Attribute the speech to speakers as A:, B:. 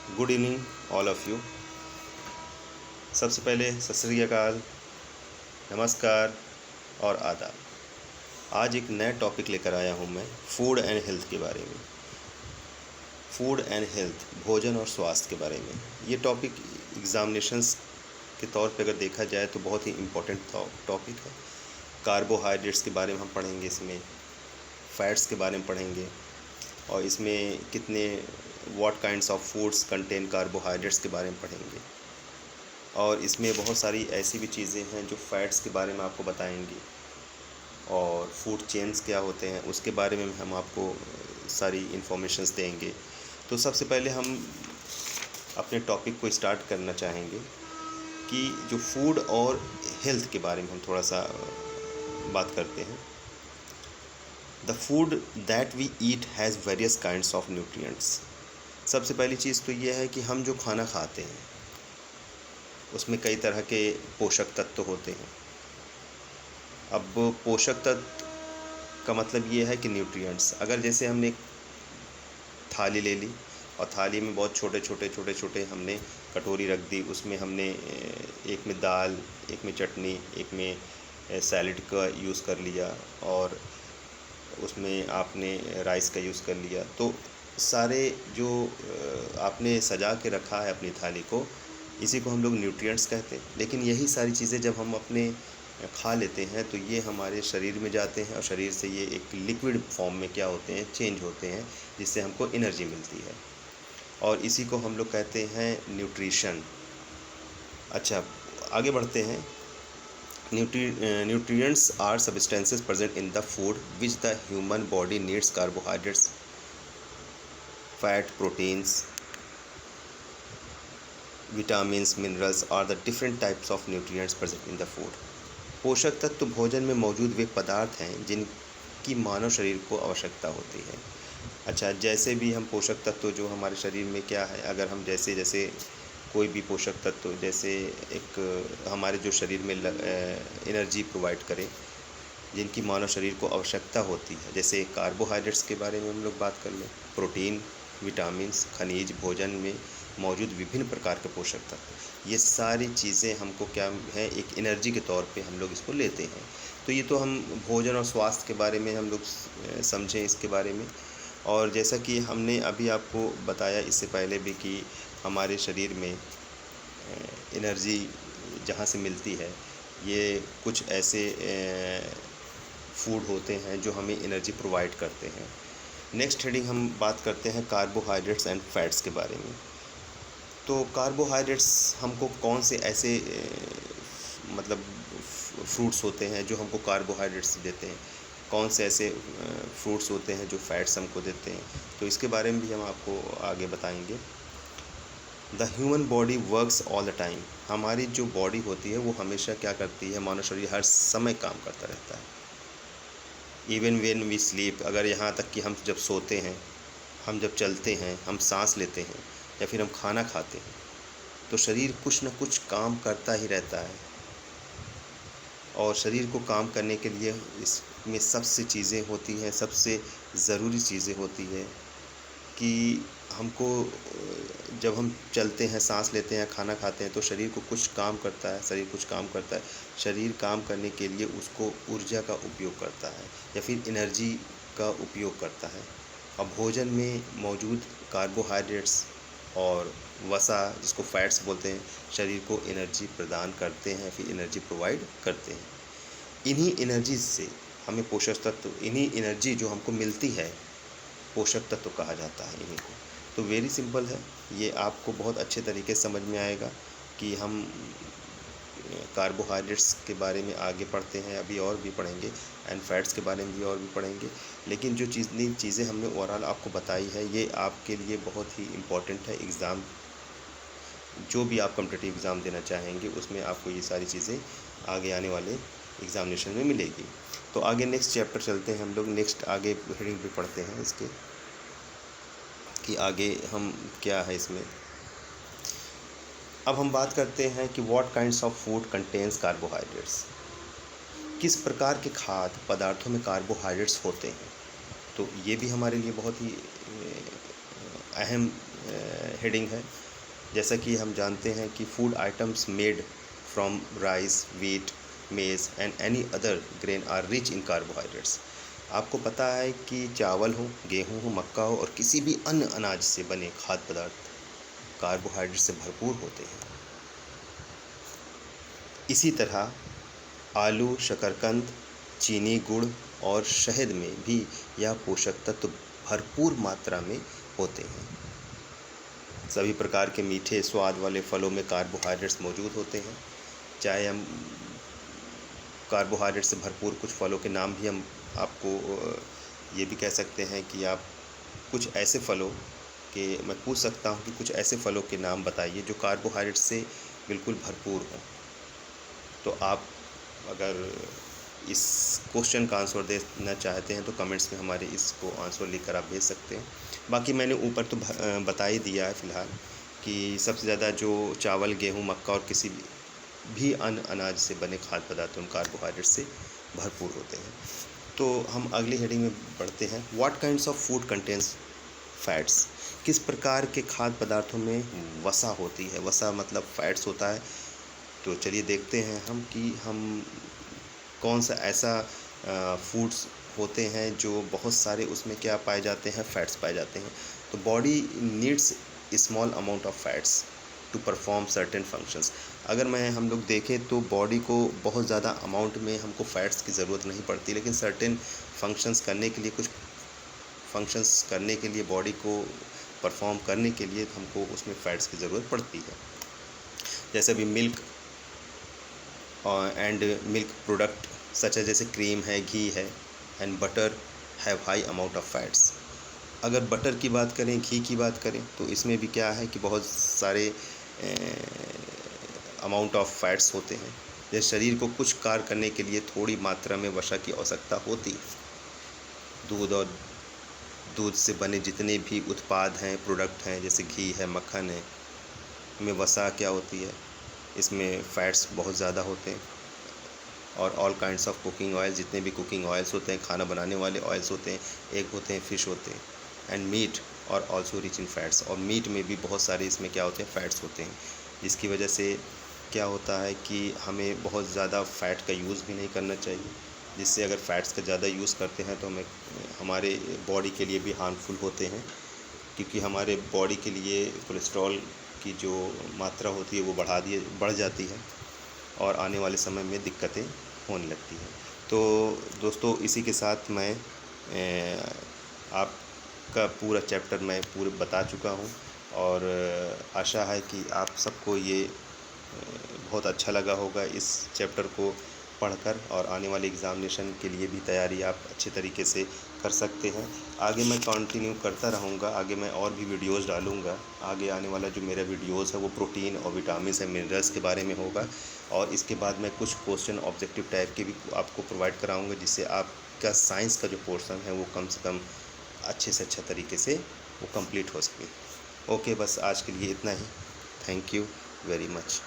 A: Good evening all of you. सबसे पहले सत श्री अकाल, नमस्कार और आदाब। आज एक नया टॉपिक लेकर आया हूँ मैं फूड एंड हेल्थ के बारे में। फूड एंड हेल्थ, भोजन और स्वास्थ्य के बारे में। ये टॉपिक एग्ज़ामिनेशंस के तौर पे अगर देखा जाए तो बहुत ही इम्पोर्टेंट टॉपिक है। कार्बोहाइड्रेट्स के बारे में हम पढ़ेंगे, इसमें फैट्स के बारे में पढ़ेंगे, और इसमें कितने what kinds of foods contain carbohydrates के बारे में पढ़ेंगे। और इसमें बहुत सारी ऐसी भी चीज़ें हैं जो फैट्स के बारे में आपको बताएंगी, और फूड चेन्स क्या होते हैं उसके बारे में हम आपको सारी इन्फॉर्मेशंस देंगे। तो सबसे पहले हम अपने टॉपिक को स्टार्ट करना चाहेंगे कि जो फूड और हेल्थ के बारे में हम थोड़ा सा बात करते हैं। The food that we eat has various kinds of nutrients. सबसे पहली चीज़ तो ये है कि हम जो खाना खाते हैं उसमें कई तरह के पोषक तत्व होते हैं। अब पोषक तत्व का मतलब ये है कि न्यूट्रिएंट्स, अगर जैसे हमने एक थाली ले ली और थाली में बहुत छोटे छोटे हमने कटोरी रख दी, उसमें हमने एक में दाल, एक में चटनी, एक में सैलड का यूज़ कर लिया, और उसमें आपने राइस का यूज़ कर लिया। तो सारे जो आपने सजा के रखा है अपनी थाली को, इसी को हम लोग न्यूट्रिएंट्स कहते हैं। लेकिन यही सारी चीज़ें जब हम अपने खा लेते हैं तो ये हमारे शरीर में जाते हैं, और शरीर से ये एक लिक्विड फॉर्म में क्या होते हैं, चेंज होते हैं, जिससे हमको एनर्जी मिलती है, और इसी को हम लोग कहते हैं न्यूट्रिशन। अच्छा, आगे बढ़ते हैं। Nutrients are substances present in the food which the human body needs. Carbohydrates, fat, proteins, vitamins, minerals are the different types of nutrients present in the food. पोषक तत्व भोजन में मौजूद वे पदार्थ हैं जिनकी मानव शरीर को आवश्यकता होती है। अच्छा, जैसे भी हम पोषक तत्व जो हमारे शरीर में क्या है, अगर हम जैसे कोई भी पोषक तत्व, जैसे एक हमारे जो शरीर में एनर्जी प्रोवाइड करें, जिनकी मानव शरीर को आवश्यकता होती है, जैसे कार्बोहाइड्रेट्स के बारे में हम लोग बात कर लें, प्रोटीन, विटामिन्स, खनिज, भोजन में मौजूद विभिन्न प्रकार के पोषक तत्व, ये सारी चीज़ें हमको क्या है, एक एनर्जी के तौर पे हम लोग इसको लेते हैं। तो ये तो हम भोजन और स्वास्थ्य के बारे में हम लोग समझें इसके बारे में। और जैसा कि हमने अभी आपको बताया इससे पहले भी कि हमारे शरीर में एनर्जी जहाँ से मिलती है, ये कुछ ऐसे फूड होते हैं जो हमें एनर्जी प्रोवाइड करते हैं। नेक्स्ट हेडिंग हम बात करते हैं कार्बोहाइड्रेट्स एंड फैट्स के बारे में। तो कार्बोहाइड्रेट्स हमको कौन से ऐसे मतलब फ्रूट्स होते हैं जो हमको कार्बोहाइड्रेट्स देते हैं, कौन से ऐसे फ्रूट्स होते हैं जो फैट्स हमको देते हैं, तो इसके बारे में भी हम आपको आगे बताएंगे। The human body works all the time. हमारी जो बॉडी होती है वो हमेशा क्या करती है, मानव शरीर हर समय काम करता रहता है। इवन वेन वी स्लीप, अगर यहाँ तक कि हम जब सोते हैं, हम जब चलते हैं, हम सांस लेते हैं, या फिर हम खाना खाते हैं, तो शरीर कुछ न कुछ काम करता ही रहता है। और शरीर को काम करने के लिए इसमें सबसे चीज़ें होती हैं, सबसे ज़रूरी चीज़ें होती है कि हमको जब हम चलते हैं, सांस लेते हैं, खाना खाते हैं, तो शरीर को कुछ काम करता है, शरीर कुछ काम करता है। शरीर काम करने के लिए उसको ऊर्जा का उपयोग करता है या फिर एनर्जी का उपयोग करता है। अब भोजन में मौजूद कार्बोहाइड्रेट्स और वसा, जिसको फैट्स बोलते हैं, शरीर को एनर्जी प्रदान करते हैं, फिर एनर्जी प्रोवाइड करते हैं। इन्हीं एनर्जी से हमें पोषक तत्व, इन्हीं एनर्जी जो हमको मिलती है, पोषक तत्व कहा जाता है इन्हीं को। तो वेरी सिंपल है, ये आपको बहुत अच्छे तरीके से समझ में आएगा कि हम कार्बोहाइड्रेट्स के बारे में आगे पढ़ते हैं, अभी और भी पढ़ेंगे, एंड फैट्स के बारे में भी और भी पढ़ेंगे। लेकिन जो चीज़ें हमने ओवरऑल आपको बताई है, ये आपके लिए बहुत ही इम्पोर्टेंट है। एग्ज़ाम, जो भी आप कॉम्पिटिटिव एग्ज़ाम देना चाहेंगे, उसमें आपको ये सारी चीज़ें आगे आने वाले एग्ज़ामिनेशन में मिलेगी। तो आगे नेक्स्ट चैप्टर चलते हैं हम लोग, नेक्स्ट आगे हेडिंग भी पढ़ते हैं इसके कि आगे हम क्या है इसमें। अब हम बात करते हैं कि what kinds of food contains carbohydrates. किस प्रकार के खाद्य पदार्थों में कार्बोहाइड्रेट्स होते हैं। तो ये भी हमारे लिए बहुत ही अहम हेडिंग है। जैसा कि हम जानते हैं कि food items made from rice, wheat, maize and any other grain are rich in carbohydrates. आपको पता है कि चावल हो, गेहूं हो, मक्का हो और किसी भी अन्य अनाज से बने खाद्य पदार्थ कार्बोहाइड्रेट से भरपूर होते हैं। इसी तरह आलू, शकरकंद, चीनी, गुड़ और शहद में भी यह पोषक तत्व भरपूर मात्रा में होते हैं। सभी प्रकार के मीठे स्वाद वाले फलों में कार्बोहाइड्रेट्स मौजूद होते हैं। चाहे हम कार्बोहाइड्रेट से भरपूर कुछ फलों के नाम भी हम आपको ये भी कह सकते हैं कि आप कुछ ऐसे फलों के मैं पूछ सकता हूँ कि कुछ ऐसे फलों के नाम बताइए जो कार्बोहाइड्रेट से बिल्कुल भरपूर हों। तो आप अगर इस क्वेश्चन का आंसर देना चाहते हैं तो कमेंट्स में हमारे इसको आंसर लिखकर आप भेज सकते हैं। बाकी मैंने ऊपर तो बता ही दिया है फ़िलहाल कि सबसे ज़्यादा जो चावल, गेहूं, मक्का और किसी भी अन्य अनाज से बने खाद्य पदार्थ उन कार्बोहाइड्रेट से भरपूर होते हैं। तो हम अगली हेडिंग में बढ़ते हैं। What kinds of food contains fats. किस प्रकार के खाद्य पदार्थों में वसा होती है। वसा मतलब फैट्स होता है। तो चलिए देखते हैं हम कि हम कौन सा ऐसा फूड्स होते हैं जो बहुत सारे उसमें क्या पाए जाते हैं, फैट्स पाए जाते हैं। तो body needs small amount of fats to perform certain functions. अगर हम लोग देखें तो बॉडी को बहुत ज़्यादा अमाउंट में हमको फैट्स की ज़रूरत नहीं पड़ती, लेकिन सर्टेन फंक्शंस करने के लिए, कुछ फंक्शंस करने के लिए, बॉडी को परफॉर्म करने के लिए हमको उसमें फ़ैट्स की ज़रूरत पड़ती है। जैसे अभी milk and milk product such है, जैसे क्रीम है, घी है and butter have high amount of fats. अगर बटर की बात करें, घी की बात करें तो इसमें भी क्या है कि बहुत सारे अमाउंट ऑफ फैट्स होते हैं। जैसे शरीर को कुछ कार्य करने के लिए थोड़ी मात्रा में वसा की आवश्यकता होती है। दूध और दूध से बने जितने भी उत्पाद हैं, प्रोडक्ट हैं, जैसे घी है, मक्खन है, में वसा क्या होती है, इसमें फ़ैट्स बहुत ज़्यादा होते हैं। और all kinds of cooking oil, जितने भी कुकिंग ऑयल्स होते हैं, खाना बनाने वाले ऑयल्स होते हैं, एग होते हैं, फ़िश होते हैं एंड मीट और ऑल्सो रिच इन फैट्स। और मीट में भी बहुत सारे इसमें क्या होते हैं, फ़ैट्स होते हैं, जिसकी वजह से क्या होता है कि हमें बहुत ज़्यादा फ़ैट का यूज़ भी नहीं करना चाहिए, जिससे अगर फ़ैट्स का ज़्यादा यूज़ करते हैं तो हमारे बॉडी के लिए भी हार्मफुल होते हैं, क्योंकि हमारे बॉडी के लिए कोलेस्ट्रॉल की जो मात्रा होती है वो बढ़ जाती है और आने वाले समय में दिक्कतें होने लगती हैं। तो दोस्तों, इसी के साथ मैं आपका पूरा चैप्टर मैं पूरे बता चुका हूँ और आशा है कि आप सबको ये बहुत अच्छा लगा होगा इस चैप्टर को पढ़कर, और आने वाले एग्ज़ामिनेशन के लिए भी तैयारी आप अच्छे तरीके से कर सकते हैं। आगे मैं कंटिन्यू करता रहूँगा, आगे मैं और भी वीडियोज़ डालूँगा। आगे आने वाला जो मेरा वीडियोज़ है वो प्रोटीन और विटामिन्स एंड मिनरल्स के बारे में होगा, और इसके बाद मैं कुछ क्वेश्चन ऑब्जेक्टिव टाइप के भी आपको प्रोवाइड कराऊँगा, जिससे आपका साइंस का जो पोर्शन है वो कम से कम अच्छे से अच्छा तरीके से वो कंप्लीट हो सके। ओके, बस आज के लिए इतना ही। Thank you very much.